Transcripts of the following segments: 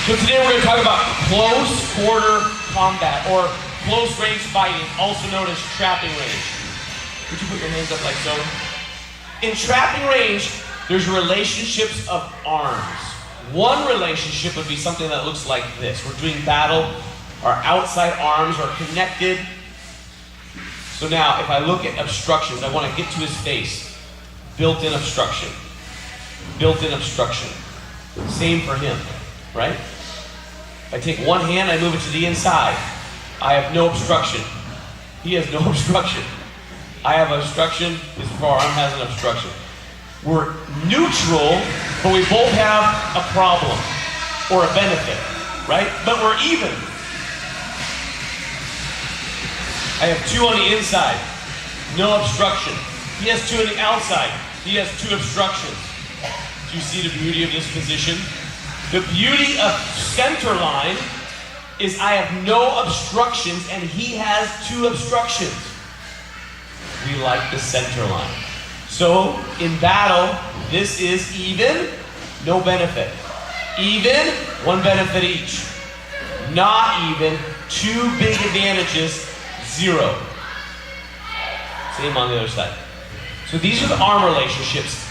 So today we're going to talk about close quarter combat, or close range fighting, also known as trapping range. Would you put your hands up like so? In trapping range, there's relationships of arms. One relationship would be something that looks like this. We're doing battle, our outside arms are connected. So now, if I look at obstructions, I want to get to his face. Built-in obstruction. Built-in obstruction. Same for him, right? If I take one hand, I move it to the inside. I have no obstruction. He has no obstruction. I have obstruction. His forearm has an obstruction. We're neutral, but we both have a problem or a benefit, right? But we're even. I have two on the inside, no obstruction. He has two on the outside. He has two obstructions. Do you see the beauty of this position? The beauty of center line is I have no obstructions and he has two obstructions. We like the center line. So in battle, this is even, no benefit. Even, one benefit each. Not even, two big advantages, zero. Same on the other side. So these are the arm relationships.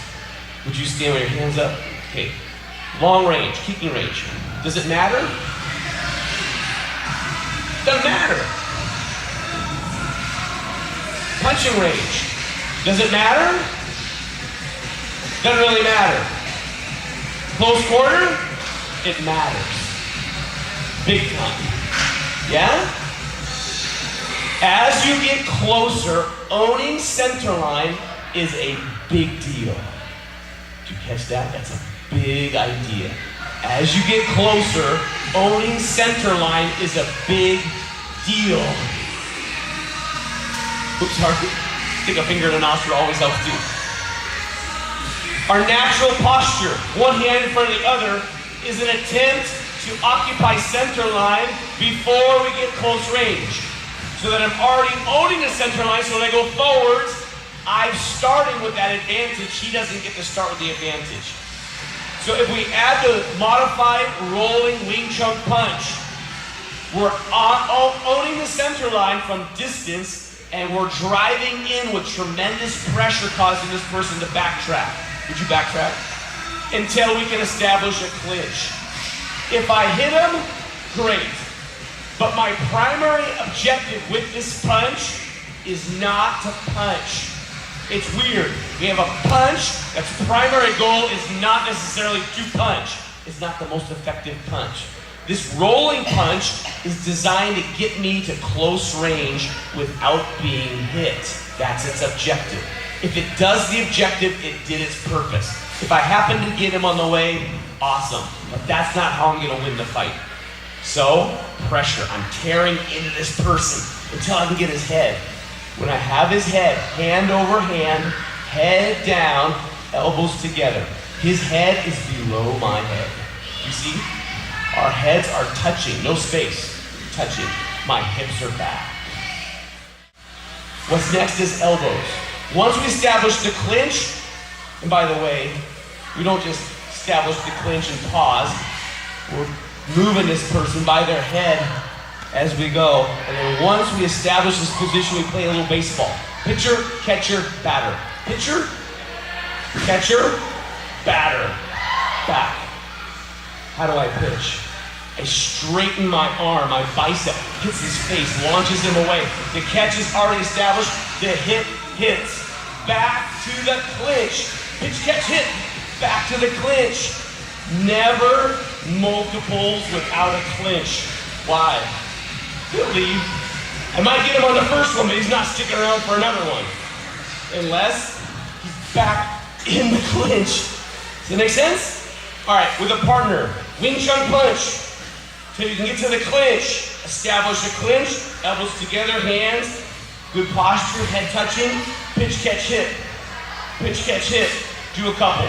Would you stand with your hands up? Okay. Long range, kicking range. Does it matter? Doesn't matter. Punching range. Does it matter? Doesn't really matter. Close quarter? It matters. Big time. Yeah? As you get closer, owning center line is a big deal. Did you catch that? That's a big idea. As you get closer, owning center line is a big deal. Oops, sorry. Stick a finger in the nostril always helps too. Our natural posture, one hand in front of the other, is an attempt to occupy center line before we get close range. So that I'm already owning the center line, so when I go forwards, I'm starting with that advantage. He doesn't get to start with the advantage. So if we add the modified rolling Wing Chun punch, we're owning the center line from distance, and we're driving in with tremendous pressure, causing this person to backtrack. Would you backtrack? Until we can establish a clinch. If I hit him, great. But my primary objective with this punch is not to punch. It's weird. We have a punch that's primary goal is not necessarily to punch. It's not the most effective punch. This rolling punch is designed to get me to close range without being hit. That's its objective. If it does the objective, it did its purpose. If I happen to get him on the way, awesome. But that's not how I'm going to win the fight. So, pressure. I'm tearing into this person until I can get his head. When I have his head, hand over hand, head down, elbows together. His head is below my head. You see? Our heads are touching, no space, touching. My hips are back. What's next is elbows. Once we establish the clinch, and by the way, we don't just establish the clinch and pause. We're moving this person by their head as we go. And then once we establish this position, we play a little baseball. Pitcher, catcher, batter. Pitcher, catcher, batter. Back. How do I pitch? I straighten my arm, my bicep hits his face, launches him away. The catch is already established. The hit hits. Back to the clinch. Pitch, catch, hit. Back to the clinch. Never multiples without a clinch. Why? He'll leave. I might get him on the first one, but he's not sticking around for another one. Unless he's back in the clinch. Does that make sense? All right, with a partner, Wing Chun punch. So you can get to the clinch. Establish a clinch, elbows together, hands, good posture, head touching, pitch, catch, hit. Pitch, catch, hit. Do a couple.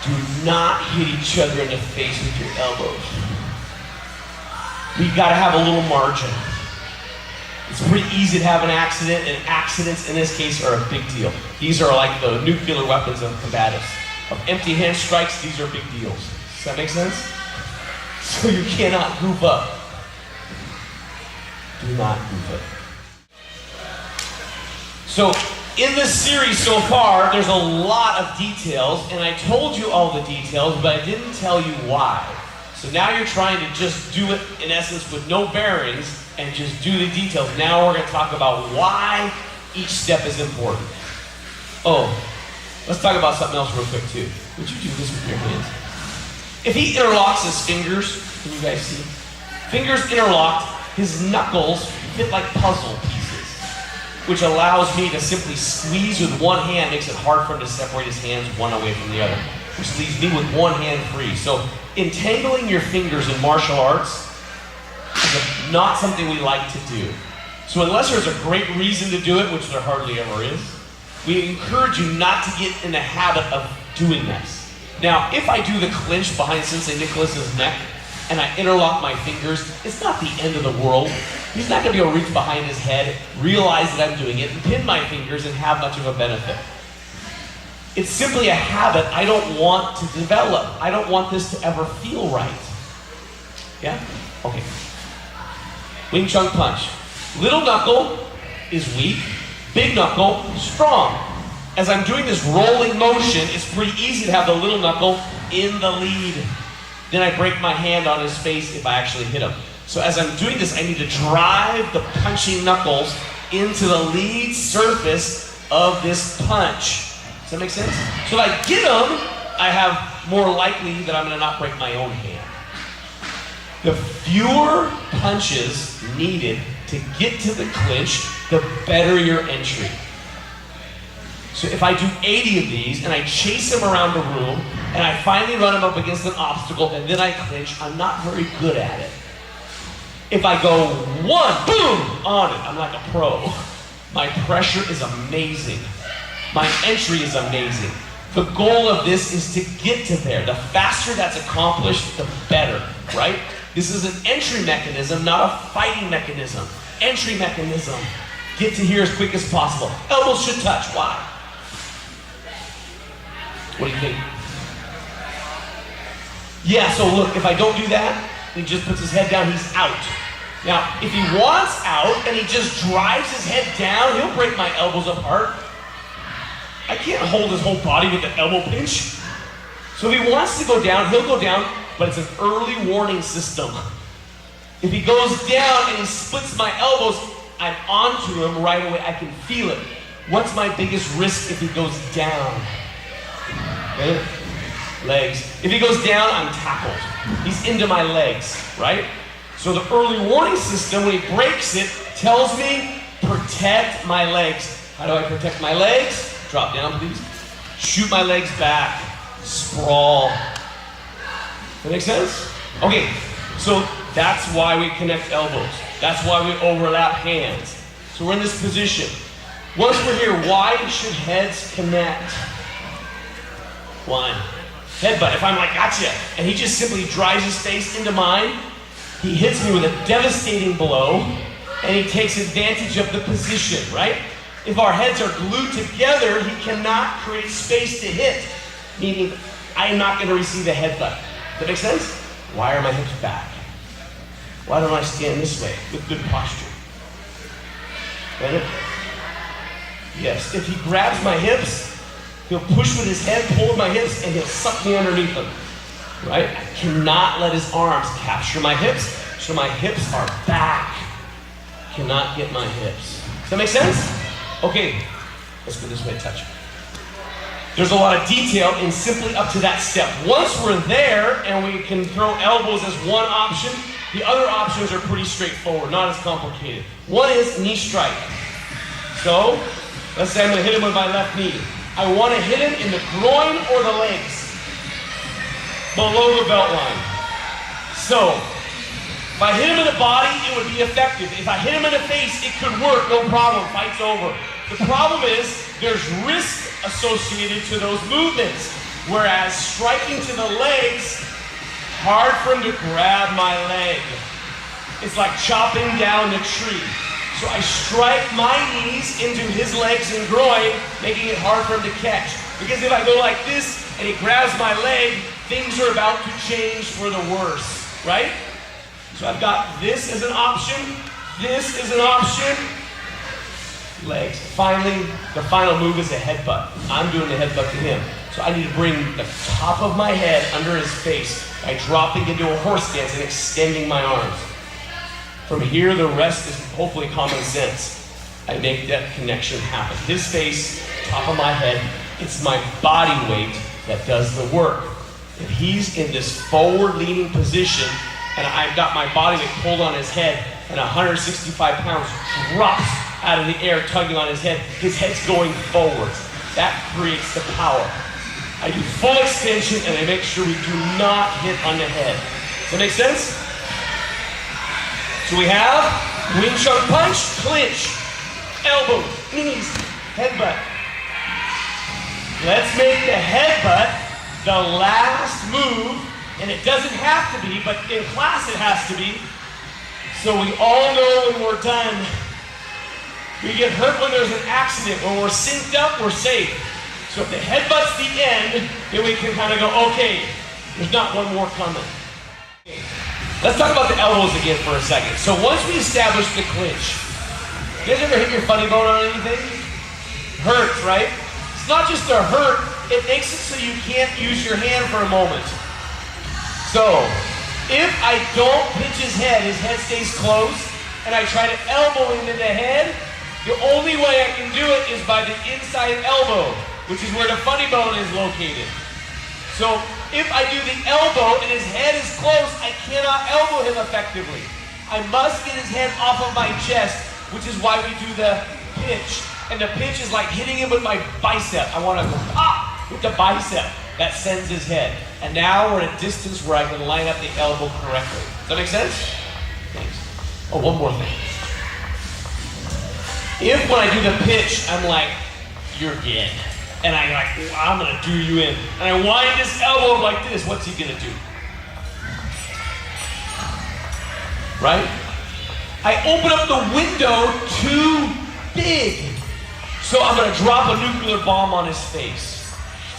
Do not hit each other in the face with your elbows. We gotta have a little margin. It's pretty easy to have an accident, and accidents in this case are a big deal. These are like the nuclear weapons of combatives. Of empty hand strikes, these are big deals. that make sense? So you cannot goof up. Do not goof up. So in this series so far, there's a lot of details, and I told you all the details, but I didn't tell you why. So now you're trying to just do it, in essence, with no bearings, and just do the details. Now we're going to talk about why each step is important. Oh, let's talk about something else real quick, too. Would you do this with your hands? If he interlocks his fingers, can you guys see? Fingers interlocked, his knuckles fit like puzzle pieces, which allows me to simply squeeze with one hand, makes it hard for him to separate his hands one away from the other, which leaves me with one hand free. So entangling your fingers in martial arts is not something we like to do. So unless there's a great reason to do it, which there hardly ever is, we encourage you not to get in the habit of doing this. Now, if I do the clinch behind Sensei Nicholas's neck and I interlock my fingers, it's not the end of the world. He's not going to be able to reach behind his head, realize that I'm doing it, and pin my fingers and have much of a benefit. It's simply a habit I don't want to develop. I don't want this to ever feel right. Yeah? Okay. Wing Chun Punch. Little knuckle is weak, big knuckle strong. As I'm doing this rolling motion, it's pretty easy to have the little knuckle in the lead. Then I break my hand on his face if I actually hit him. So as I'm doing this, I need to drive the punching knuckles into the lead surface of this punch. Does that make sense? So if I get him, I have more likely that I'm going to not break my own hand. The fewer punches needed to get to the clinch, the better your entry. So if I do 80 of these and I chase him around the room and I finally run him up against an obstacle and then I clinch, I'm not very good at it. If I go one, boom, on it, I'm like a pro. My pressure is amazing. My entry is amazing. The goal of this is to get to there. The faster that's accomplished, the better, right? This is an entry mechanism, not a fighting mechanism. Entry mechanism. Get to here as quick as possible. Elbows should touch. Why? What do you think? Yeah, so look, if I don't do that, he just puts his head down, he's out. Now, if he wants out and he just drives his head down, he'll break my elbows apart. I can't hold his whole body with the elbow pinch. So if he wants to go down, he'll go down, but it's an early warning system. If he goes down and he splits my elbows, I'm onto him right away. I can feel it. What's my biggest risk if he goes down? Okay. Legs. If he goes down, I'm tackled. He's into my legs, right? So the early warning system, when he breaks it, tells me, protect my legs. How do I protect my legs? Drop down, please. Shoot my legs back. Sprawl. That make sense? Okay, so that's why we connect elbows. That's why we overlap hands. So we're in this position. Once we're here, why should heads connect? One. Headbutt. If I'm like, gotcha, and he just simply drives his face into mine, he hits me with a devastating blow, and he takes advantage of the position, right? If our heads are glued together, he cannot create space to hit, meaning I am not going to receive a headbutt. Does that make sense? Why are my hips back? Why don't I stand this way with good posture? Right? Yes. If he grabs my hips, he'll push with his head, pull with my hips, and he'll suck me underneath him. Right? I cannot let his arms capture my hips, so my hips are back. Cannot get my hips. Does that make sense? Okay, let's go this way, touch. There's a lot of detail in simply up to that step. Once we're there and we can throw elbows as one option, the other options are pretty straightforward, not as complicated. One is knee strike. So, let's say I'm going to hit him with my left knee. I want to hit him in the groin or the legs, below the belt line. So, if I hit him in the body, it would be effective. If I hit him in the face, it could work, no problem, fight's over. The problem is, there's risk associated to those movements. Whereas striking to the legs, hard for him to grab my leg. It's like chopping down the tree. So I strike my knees into his legs and groin, making it hard for him to catch. Because if I go like this and he grabs my leg, things are about to change for the worse, right? So I've got this as an option, this is an option, legs. Finally, the final move is a headbutt. I'm doing the headbutt to him. So I need to bring the top of my head under his face by dropping into a horse stance and extending my arms. From here, the rest is hopefully common sense. I make that connection happen. His face, top of my head, it's my body weight that does the work. If he's in this forward-leaning position and I've got my body weight pulled on his head and 165 pounds drops out of the air tugging on his head's going forward. That creates the power. I do full extension and I make sure we do not hit on the head. Does that make sense? So we have Wing Chun punch, clinch, elbows, knees, headbutt. Let's make the headbutt the last move, and it doesn't have to be, but in class it has to be. So we all know when we're done. We get hurt when there's an accident. When we're synced up, we're safe. So if the headbutt's the end, then we can kind of go, okay, there's not one more coming. Okay. Let's talk about the elbows again for a second. So once we establish the clinch, you guys ever hit your funny bone on anything? Hurts, right? It's not just a hurt, it makes it so you can't use your hand for a moment. So, if I don't pinch his head stays closed, and I try to elbow him in the head, the only way I can do it is by the inside elbow, which is where the funny bone is located. So if I do the elbow and his head is close, I cannot elbow him effectively. I must get his head off of my chest, which is why we do the pinch. And the pinch is like hitting him with my bicep. I want to go pop with the bicep. That sends his head. And now we're at a distance where I can line up the elbow correctly. Does that make sense? Thanks. Oh, one more thing. If when I do the pitch, I'm like, you're in. And I'm gonna do you in. And I wind this elbow like this, what's he gonna do? Right? I open up the window too big. So I'm gonna drop a nuclear bomb on his face.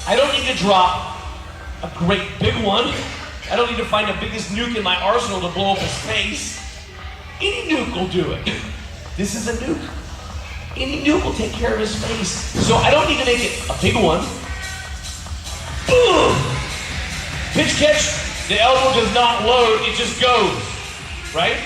I don't need to drop a great big one. I don't need to find the biggest nuke in my arsenal to blow up his face. Any nuke will do it. This is a nuke. Any nuke will take care of his face. So I don't need to make it a big one. Boom! Pitch catch, the elbow does not load, it just goes, right?